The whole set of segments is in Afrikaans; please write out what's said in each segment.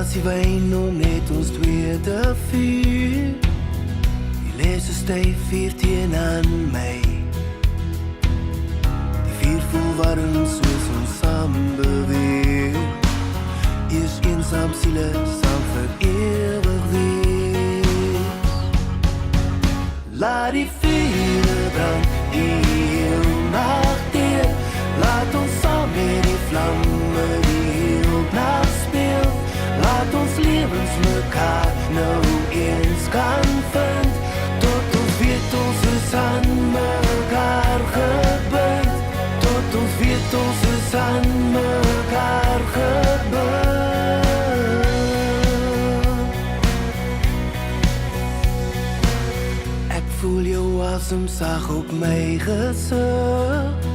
glasie wyn om net ons twee te vier. Die lees so styf hier teen aan my. Die vuur voel warm soos ons saam beweeg. Eers eensaam siele saam vir ewig wees. Laat die vuur brand die heel nacht deur. Laat ons saam met die vlamme die heel nacht speel. Laat ons lewens mekaar nou eens kan vind. Tot ons weet ons is aan mekaar gebind. Tot ons weet ons is aan mekaar gebind. Ek voel jou asem sag op my gesig.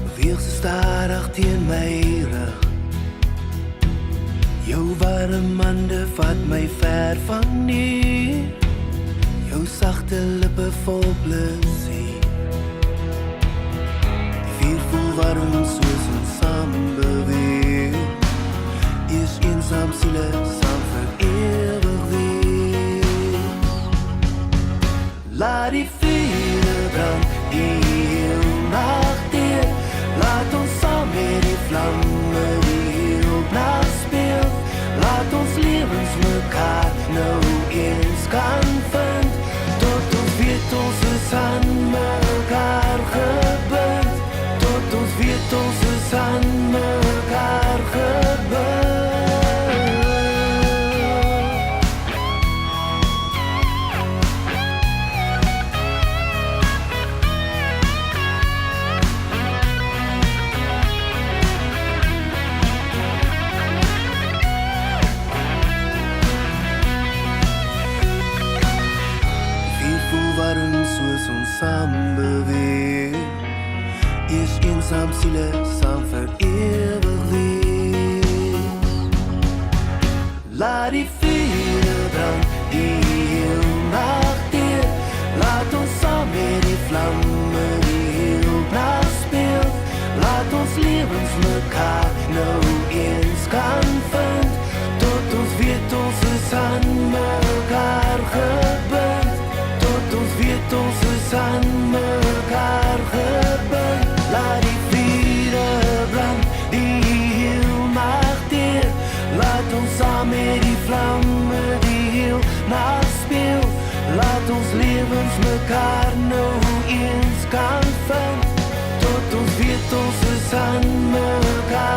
Beweeg so stadig teen my rug. Jou warm hande vat my ver van nie. Jou sagte lippe vol plesier. Die vuur voel warm soos ons saam beweeg. Eers eensaam siele saam vir ewig wees. Laat die vuur brand die heel nacht deur. Laat ons saam met die vlamme die heel nacht speel. Laat ons lewens mekaar nou eens kan vind. Tot ons weet ons is aan mekaar gebind. Tot ons weet ons is aan mekaar gebind. Warm soos ons saam beweeg. Eers eensaam siele saam vir ewig wees. Laat die vuur brand die heel nacht deur. Laat ons saam met die vlamme die heel nacht speel. Laat ons lewens mekaar nou eens kan vind. Tot ons weet ons is aan mekaar gebind. Ons weet ons is aan mekaar gebind. Laat die vuur brand die heel nacht deur. Laat ons saam met die vlamme die heel nacht speel. Laat ons lewens mekaar nou eens kan vind. Tot ons weet ons is aan mekaar